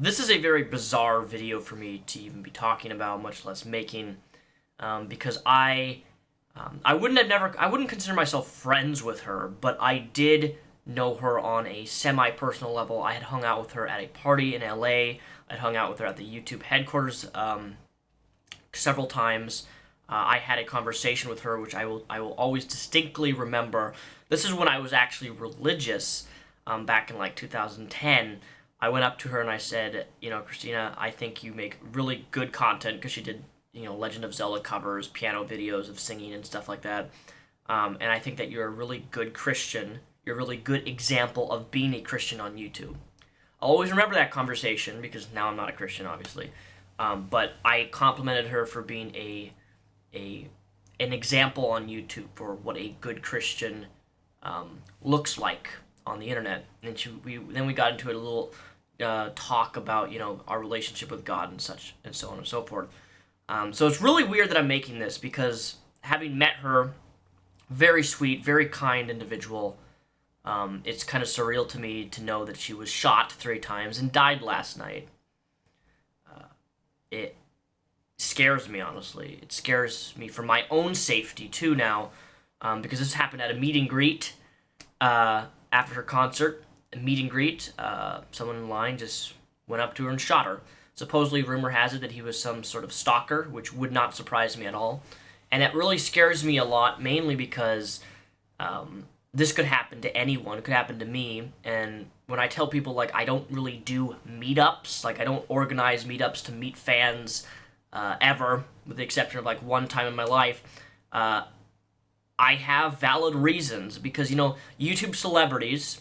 This is a very bizarre video for me to even be talking about, much less making, because I wouldn't consider myself friends with her, but I did know her on a semi-personal level. I had hung out with her at a party in LA. I'd hung out with her at the YouTube headquarters several times. I had a conversation with her, which I will always distinctly remember. This is when I was actually religious, back in like 2010. I went up to her and I said, Christina, I think you make really good content, because she did, Legend of Zelda covers, piano videos of singing and stuff like that. And I think that you're a really good Christian. You're a really good example of being a Christian on YouTube. I'll always remember that conversation, because now I'm not a Christian, obviously. But I complimented her for being an example on YouTube for what a good Christian looks like on the internet. And then we got into a little talk about our relationship with God and such, and so on and so forth. So it's really weird that I'm making this, because having met her, very sweet, very kind individual, it's kind of surreal to me to know that she was shot 3 times and died last night. It scares me, honestly. It scares me for my own safety too now, because this happened at a meet and greet after her concert. A meet and greet, someone in line just went up to her and shot her. Supposedly, rumor has it that he was some sort of stalker, which would not surprise me at all. And it really scares me a lot, mainly because this could happen to anyone. It could happen to me. And when I tell people, like, I don't really do meetups, like, I don't organize meetups to meet fans ever, with the exception of, like, one time in my life, I have valid reasons, because, YouTube celebrities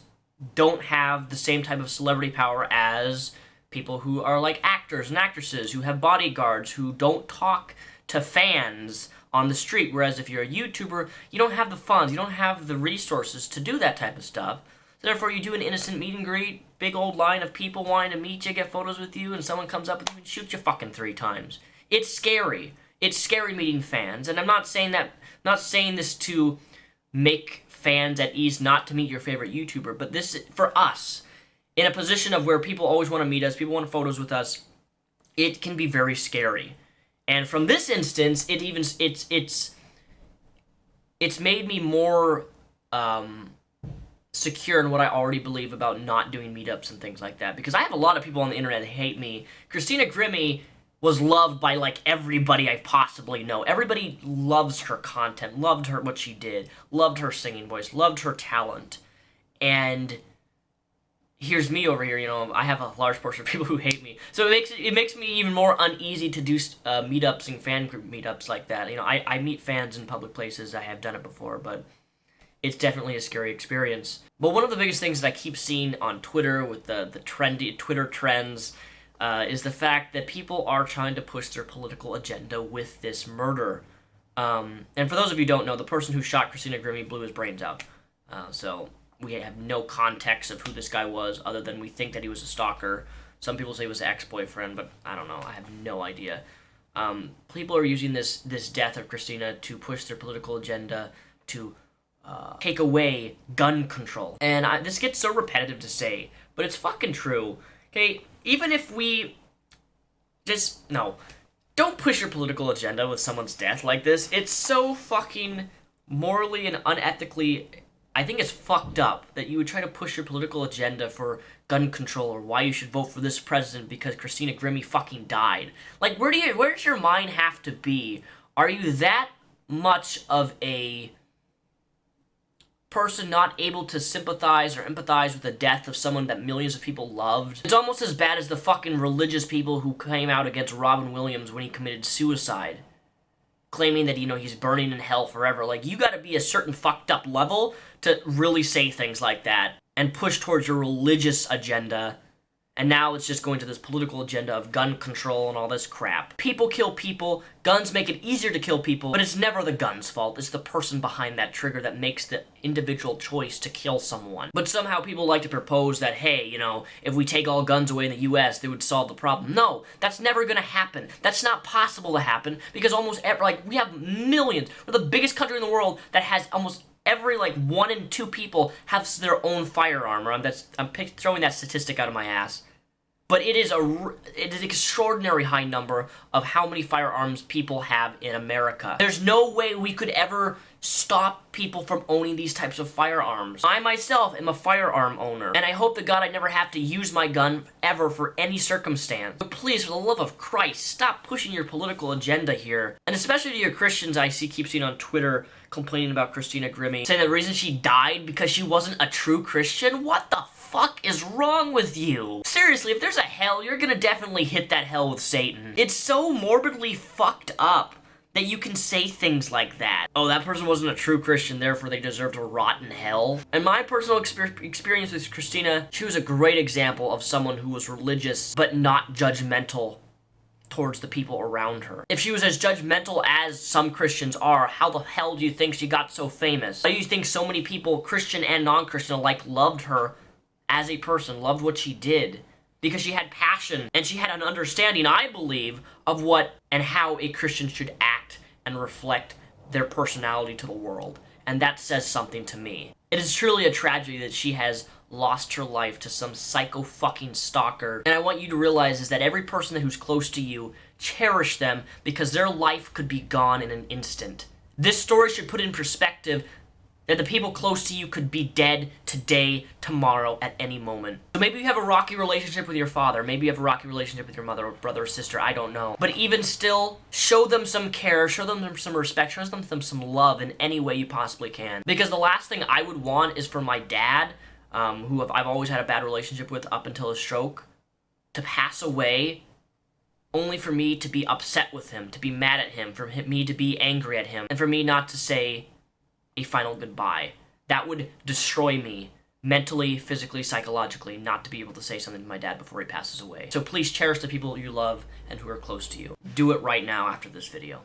don't have the same type of celebrity power as people who are like actors and actresses, who have bodyguards, who don't talk to fans on the street. Whereas if you're a YouTuber, you don't have the funds, you don't have the resources to do that type of stuff. So therefore, you do an innocent meet and greet, big old line of people wanting to meet you, get photos with you, and someone comes up with you and shoots you fucking 3 times. It's scary. It's scary meeting fans, and I'm not saying this to make fans at ease not to meet your favorite YouTuber, but this, for us, in a position of where people always want to meet us, people want photos with us, it can be very scary. And from this instance, it's made me more secure in what I already believe about not doing meetups and things like that, because I have a lot of people on the internet that hate me. Christina Grimmie was loved by, like, everybody I possibly know. Everybody loves her content, loved her, what she did, loved her singing voice, loved her talent. And here's me over here, I have a large portion of people who hate me. So it makes me even more uneasy to do meetups and fan group meetups like that. I meet fans in public places. I have done it before, but it's definitely a scary experience. But one of the biggest things that I keep seeing on Twitter with the trendy Twitter trends is the fact that people are trying to push their political agenda with this murder. And for those of you who don't know, the person who shot Christina Grimmie blew his brains out. So we have no context of who this guy was, other than we think that he was a stalker. Some people say he was an ex-boyfriend, but I don't know. I have no idea. People are using this death of Christina to push their political agenda, to take away gun control. And this gets so repetitive to say, but it's fucking true. Okay, even if we don't push your political agenda with someone's death like this. It's so fucking morally and unethically, I think it's fucked up that you would try to push your political agenda for gun control, or why you should vote for this president because Christina Grimmie fucking died. Like, where does your mind have to be? Are you that much of a person not able to sympathize or empathize with the death of someone that millions of people loved? It's almost as bad as the fucking religious people who came out against Robin Williams when he committed suicide, claiming that, he's burning in hell forever. Like, you gotta be a certain fucked up level to really say things like that and push towards your religious agenda. And now it's just going to this political agenda of gun control and all this crap. People kill people, guns make it easier to kill people, but it's never the gun's fault. It's the person behind that trigger that makes the individual choice to kill someone. But somehow people like to propose that, hey, if we take all guns away in the US, they would solve the problem. No, that's never gonna happen. That's not possible to happen, because almost we have millions. We're the biggest country in the world that has almost every, 1 in 2 people have their own firearm. Or I'm throwing that statistic out of my ass. but it is an extraordinary high number of how many firearms people have in America. There's no way we could ever stop people from owning these types of firearms. I myself am a firearm owner, and I hope to God I never have to use my gun ever for any circumstance. But please, for the love of Christ, stop pushing your political agenda here. And especially to your Christians I keep seeing on Twitter complaining about Christina Grimmie, saying the reason she died because she wasn't a true Christian. What the fuck is wrong with you? Seriously, if there's a hell, you're gonna definitely hit that hell with Satan. It's so morbidly fucked up that you can say things like that. Oh, that person wasn't a true Christian, therefore they deserve to rot in hell. And my personal experience with Christina, she was a great example of someone who was religious, but not judgmental towards the people around her. If she was as judgmental as some Christians are, how the hell do you think she got so famous? How do you think so many people, Christian and non-Christian alike, loved her as a person, loved what she did? Because she had passion, and she had an understanding, I believe, of what and how a Christian should act and reflect their personality to the world. And that says something to me. It is truly a tragedy that she has lost her life to some psycho-fucking stalker. And I want you to realize is that every person who's close to you, cherish them, because their life could be gone in an instant. This story should put in perspective that the people close to you could be dead today, tomorrow, at any moment. So maybe you have a rocky relationship with your father, maybe you have a rocky relationship with your mother or brother or sister, I don't know. But even still, show them some care, show them some respect, show them some love in any way you possibly can. Because the last thing I would want is for my dad, who I've always had a bad relationship with up until his stroke, to pass away only for me to be upset with him, to be mad at him, for me to be angry at him, and for me not to say a final goodbye. That would destroy me mentally, physically, psychologically, not to be able to say something to my dad before he passes away. So please cherish the people you love and who are close to you. Do it right now after this video.